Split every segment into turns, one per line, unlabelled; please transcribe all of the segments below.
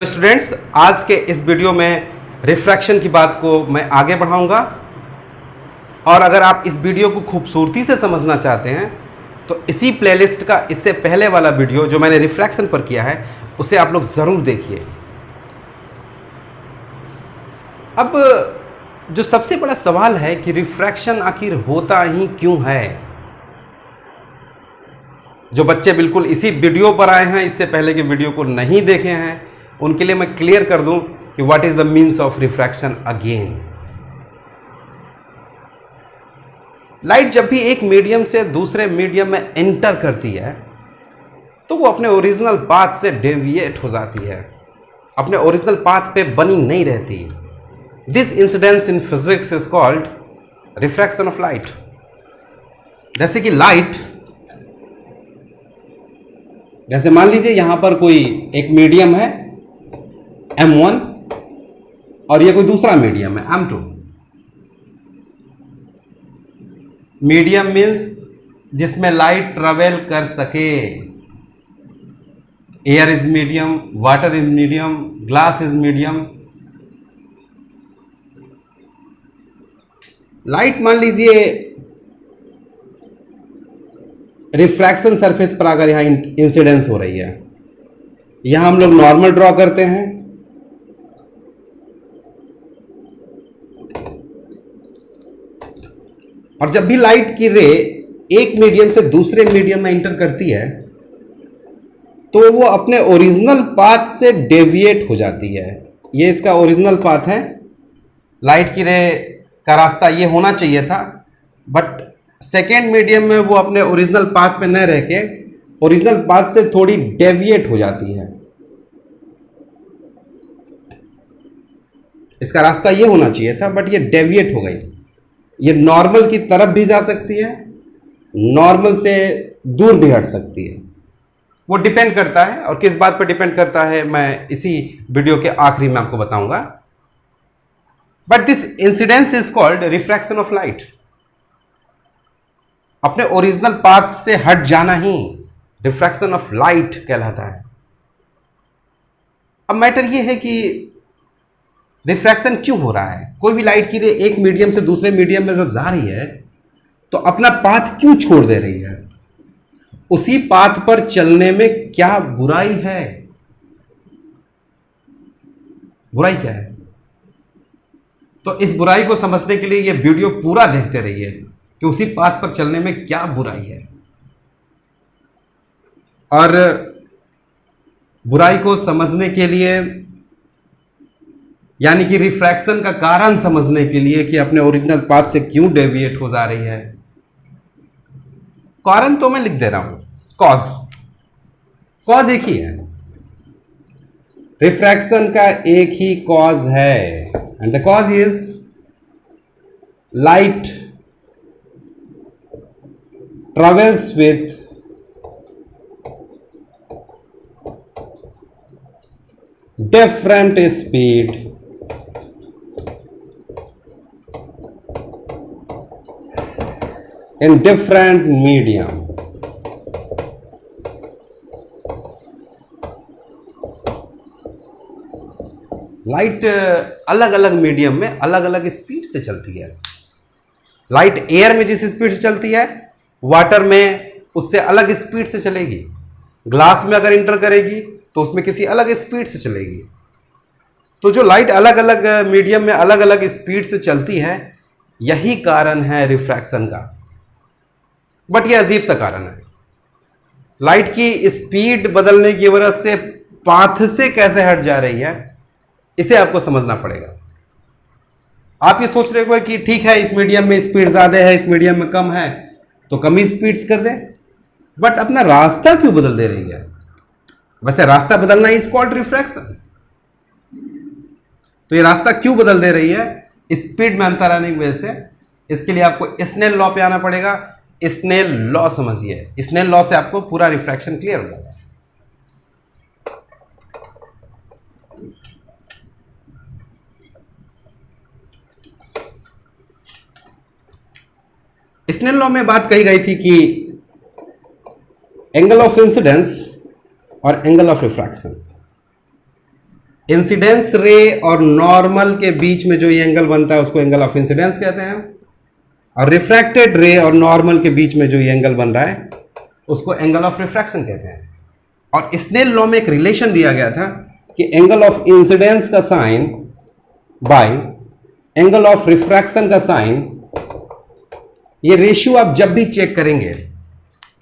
Students, आज के इस वीडियो में रिफ्रैक्शन की बात को मैं आगे बढ़ाऊंगा और अगर आप इस वीडियो को खूबसूरती से समझना चाहते हैं तो इसी प्लेलिस्ट का इससे पहले वाला वीडियो जो मैंने रिफ्रैक्शन पर किया है उसे आप लोग ज़रूर देखिए। अब जो सबसे बड़ा सवाल है कि रिफ्रैक्शन आखिर होता ही क्यों है। जो बच्चे बिल्कुल इसी वीडियो पर आए हैं, इससे पहले के वीडियो को नहीं देखे हैं, उनके लिए मैं क्लियर कर दूं कि what is the means of refraction again. Light जब भी एक मीडियम से दूसरे मीडियम में एंटर करती है तो वो अपने ओरिजिनल पाथ से डेविएट हो जाती है, अपने ओरिजिनल पाथ पे बनी नहीं रहती। This incidence in physics is called refraction of light. जैसे कि लाइट, जैसे मान लीजिए यहां पर कोई एक मीडियम है M1 और ये कोई दूसरा मीडियम है M2। मीडियम मीन्स जिसमें लाइट ट्रेवल कर सके। Air is medium, water is medium, glass is medium. Light मान लीजिए रिफ्रैक्शन सरफेस पर अगर यहां इंसिडेंस हो रही है, यहां हम लोग नॉर्मल ड्रॉ करते हैं। और जब भी लाइट की रे एक मीडियम से दूसरे मीडियम में एंटर करती है तो वो अपने ओरिजिनल पाथ से डेविएट हो जाती है। ये इसका ओरिजिनल पाथ है। लाइट की रे का रास्ता ये होना चाहिए था, बट सेकेंड मीडियम में वो अपने ओरिजिनल पाथ पे न रह के ओरिजिनल पाथ से थोड़ी डेविएट हो जाती है। इसका रास्ता ये होना चाहिए था, बट ये डेविएट हो गई। ये नॉर्मल की तरफ भी जा सकती है, नॉर्मल से दूर भी हट सकती है। वो डिपेंड करता है, और किस बात पर डिपेंड करता है मैं इसी वीडियो के आखिरी में आपको बताऊंगा। But this incidence is called refraction of light. अपने ओरिजिनल पाथ से हट जाना ही रिफ्रैक्शन ऑफ लाइट कहलाता है। अब मैटर ये है कि रिफ्रैक्शन क्यों हो रहा है। कोई भी लाइट की रे एक मीडियम से दूसरे मीडियम में जब जा रही है तो अपना पाथ क्यों छोड़ दे रही है। उसी पाथ पर चलने में क्या बुराई है। बुराई क्या है? तो इस बुराई को समझने के लिए यह वीडियो पूरा देखते रहिए कि उसी पाथ पर चलने में क्या बुराई है। और बुराई को समझने के लिए, यानी कि रिफ्रैक्शन का कारण समझने के लिए कि अपने ओरिजिनल पाथ से क्यों डेविएट हो जा रही है, कारण तो मैं लिख दे रहा हूं। कॉज एक ही है। रिफ्रैक्शन का एक ही कॉज है, and the cause is light travels with different speed in different medium। Light अलग अलग मीडियम में अलग अलग स्पीड से चलती है। लाइट एयर में जिस स्पीड से चलती है, वाटर में उससे अलग स्पीड से चलेगी। ग्लास में अगर इंटर करेगी तो उसमें किसी अलग स्पीड से चलेगी। तो जो लाइट अलग अलग मीडियम में अलग अलग स्पीड से चलती है, यही कारण है रिफ्रैक्शन का। बट यह अजीब सा कारण है। लाइट की स्पीड बदलने की वजह से पाथ से कैसे हट जा रही है, इसे आपको समझना पड़ेगा। आप ये सोच रहे हो कि ठीक है, इस मीडियम में स्पीड ज्यादा है, इस मीडियम में कम है, तो कम ही स्पीड्स कर दें। बट अपना रास्ता क्यों बदल दे रही है? वैसे रास्ता बदलना इज कॉल्ड रिफ्रैक्शन। तो ये रास्ता क्यों बदल दे रही है? स्पीड में अंतर आने की वजह से। इसके लिए आपको स्नेल लॉ पे आना पड़ेगा। स्नेल लॉ समझिए। स्नेल लॉ से आपको पूरा रिफ्रैक्शन क्लियर हो जाएगा। स्नेल लॉ में बात कही गई थी कि एंगल ऑफ इंसिडेंस और एंगल ऑफ रिफ्रैक्शन, इंसिडेंस रे और नॉर्मल के बीच में जो ये एंगल बनता है उसको एंगल ऑफ इंसिडेंस कहते हैं, और रिफ्रैक्टेड रे और नॉर्मल के बीच में जो ये एंगल बन रहा है उसको एंगल ऑफ रिफ्रैक्शन कहते हैं। और स्नेल लॉ में एक रिलेशन दिया गया था कि एंगल ऑफ इंसिडेंस का sine by angle of refraction का साइन, ये रेशियो आप जब भी चेक करेंगे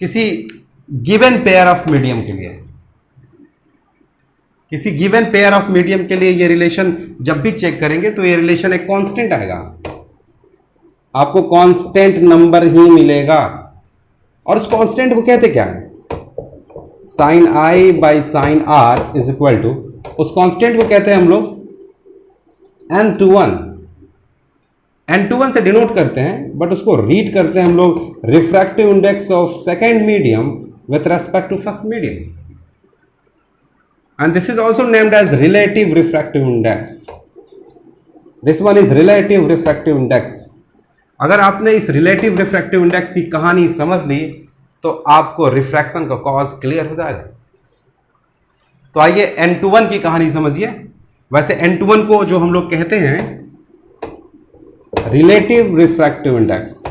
किसी गिवन पेयर ऑफ मीडियम के लिए, किसी गिवन पेयर ऑफ मीडियम के लिए ये रिलेशन जब भी चेक करेंगे तो ये रिलेशन एक कांस्टेंट आएगा, आपको कांस्टेंट नंबर ही मिलेगा। और उस कांस्टेंट को कहते क्या है? Sine I by sine R is equal to, उस कांस्टेंट को कहते हैं हम लोग n21। n21 से डिनोट करते हैं, बट उसको रीड करते हैं हम लोग refractive index of second medium with respect to first medium, and this is also named as relative refractive index. This one is relative refractive index. अगर आपने इस रिलेटिव रिफ्रैक्टिव इंडेक्स की कहानी समझ ली तो आपको रिफ्रैक्शन का कॉज क्लियर हो जाएगा। तो आइए n21 की कहानी समझिए। वैसे n21 को जो हम लोग कहते हैं रिलेटिव रिफ्रैक्टिव इंडेक्स,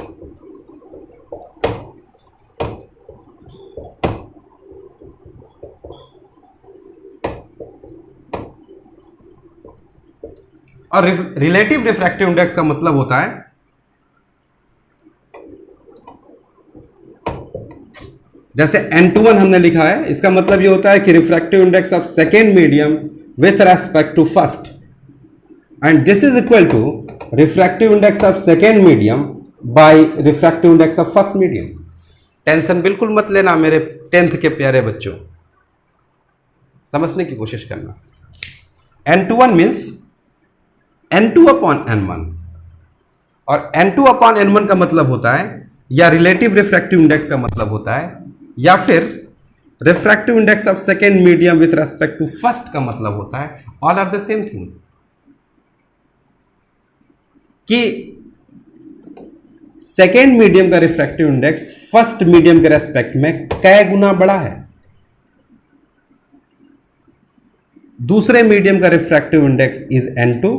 और रिलेटिव रिफ्रैक्टिव इंडेक्स का मतलब होता है जैसे n21 हमने लिखा है, इसका मतलब ये होता है कि refractive index of second medium with respect to first, and this is equal to refractive index of second medium by refractive index of first medium. Tension बिल्कुल मत लेना मेरे 10th के प्यारे बच्चों, समझने की कोशिश करना। n21 means n2 upon n1, और n2 अपॉन n1 का मतलब होता है या रिलेटिव रिफ्रैक्टिव इंडेक्स का मतलब होता है, या फिर refractive index of second medium with respect to first का मतलब होता है। All are the same thing. कि सेकेंड मीडियम का रिफ्रैक्टिव इंडेक्स फर्स्ट मीडियम के रेस्पेक्ट में कै गुना बड़ा है। दूसरे मीडियम का रिफ्रैक्टिव इंडेक्स इज n2,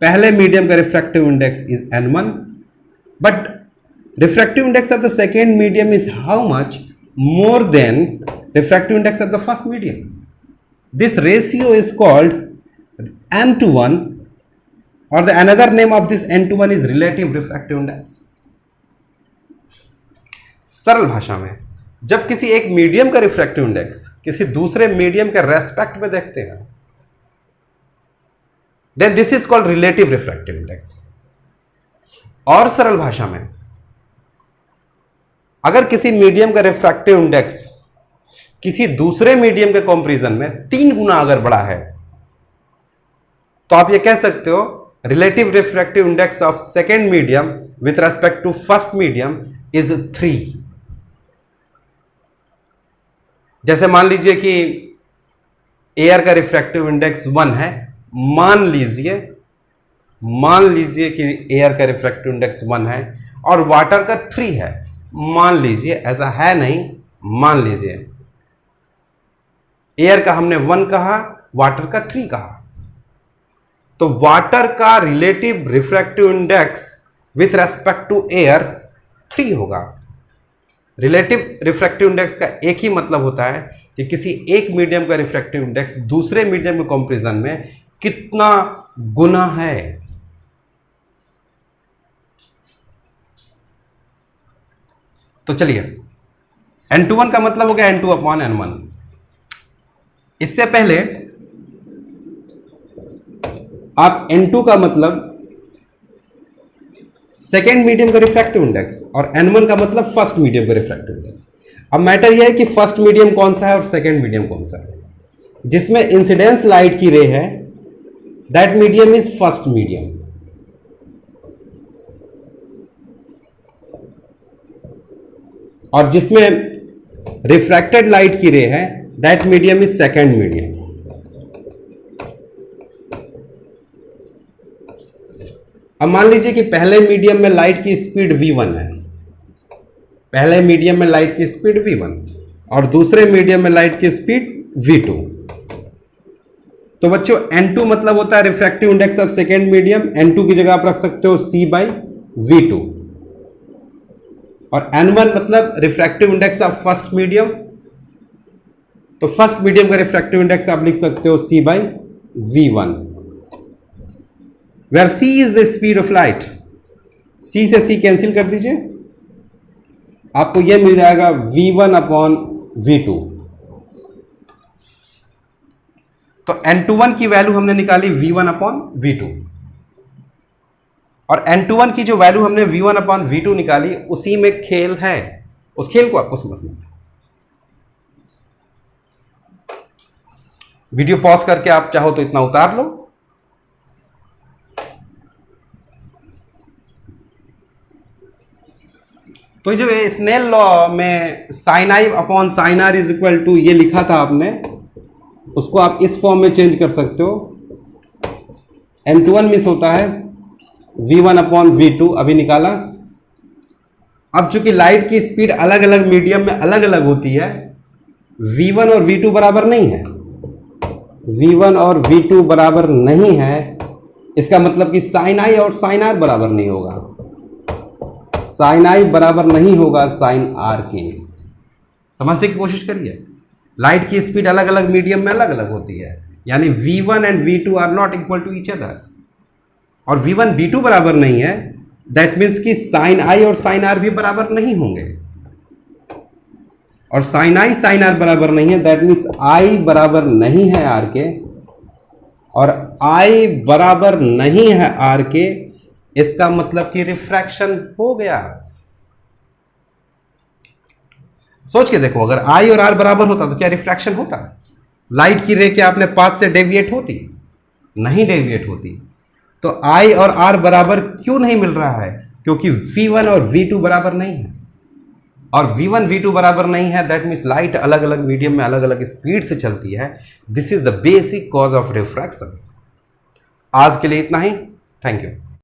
पहले मीडियम का refractive index is n1, but refractive index of the second medium is how much more than refractive index of the first medium. This ratio is called n21, or the another name of this n21 is relative refractive index. सरल भाषा में जब किसी एक medium का refractive index किसी दूसरे medium के रेस्पेक्ट में देखते हैं, then this is called relative refractive index. और सरल भाषा में अगर किसी मीडियम का रिफ्रैक्टिव इंडेक्स किसी दूसरे मीडियम के कंपैरिजन में 3 गुना अगर बड़ा है तो आप ये कह सकते हो relative refractive index of second medium with respect to first medium is 3। जैसे मान लीजिए कि एयर का रिफ्रैक्टिव इंडेक्स 1 है, मान लीजिए कि एयर का रिफ्रैक्टिव इंडेक्स 1 है और वाटर का 3 है। मान लीजिए, ऐसा है नहीं, मान लीजिए एयर का हमने 1 कहा, वाटर का 3 कहा, तो वाटर का relative refractive index with respect to air 3 होगा। रिलेटिव रिफ्रैक्टिव इंडेक्स का एक ही मतलब होता है कि किसी एक मीडियम का रिफ्रैक्टिव इंडेक्स दूसरे मीडियम के कंपैरिजन में कितना गुना है। तो चलिए n21 का मतलब हो गया n2 अपॉन n1। इससे पहले आप n2 का मतलब सेकेंड मीडियम का रिफ्रैक्टिव इंडेक्स और n1 का मतलब फर्स्ट मीडियम का रिफ्रैक्टिव इंडेक्स। अब मैटर यह है कि फर्स्ट मीडियम कौन सा है और सेकेंड मीडियम कौन सा है। जिसमें इंसिडेंस लाइट की रे है that medium is first medium, और जिसमें रिफ्रैक्टेड लाइट की रे है that medium is second medium. अब मान लीजिए कि पहले मीडियम में लाइट की स्पीड v1 है, पहले मीडियम में लाइट की स्पीड v1 और दूसरे मीडियम में लाइट की स्पीड v2। तो बच्चों N2 मतलब होता है refractive index of second medium. N2 की जगह आप रख सकते हो C/V2। और N1 मतलब refractive index of first medium. तो फर्स्ट मीडियम का रिफ्रैक्टिव इंडेक्स आप लिख सकते हो C/V1, where C is the speed of light. C से C कैंसिल कर दीजिए, आपको यह मिल जाएगा V1/V2। तो N21 की वैल्यू हमने निकाली V1/V2, और N21 की जो वैल्यू हमने V1/V2 निकाली उसी में खेल है, उस खेल को आपको समझना है। वीडियो पॉज करके आप चाहो तो इतना उतार लो। तो जो स्नेल लॉ में sin I/sin R is equal to ये लिखा था आपने, उसको आप इस फॉर्म में चेंज कर सकते हो। N21 मिस होता है, V1/V2 अभी निकाला। अब चूंकि लाइट की स्पीड अलग अलग मीडियम में अलग अलग होती है, V1 और V2 बराबर नहीं है। V1 और V2 बराबर नहीं है, इसका मतलब कि sin I और sin R बराबर नहीं होगा। sin I बराबर नहीं होगा sin R के। समझने की कोशिश करिए, लाइट की स्पीड अलग अलग मीडियम में अलग अलग होती है, यानी V1 and V2 are not equal to each other. और V1 V2 बराबर नहीं है, दैट मीन्स कि sin I और sin R भी बराबर नहीं होंगे। और sin I sin R बराबर नहीं है, दैट मीन्स I बराबर नहीं है R के, और I बराबर नहीं है R के, इसका मतलब कि रिफ्रैक्शन हो गया। सोच के देखो, अगर I और R बराबर होता तो क्या रिफ्रैक्शन होता? लाइट की रे क्या अपने पाथ से डेविएट होती? नहीं डेविएट होती। तो I और R बराबर क्यों नहीं मिल रहा है? क्योंकि V1 और V2 बराबर नहीं है, और V1 V2 बराबर नहीं है, दैट मीन्स लाइट अलग अलग मीडियम में अलग अलग स्पीड से चलती है। This is the basic cause of refraction. आज के लिए इतना ही, थैंक यू।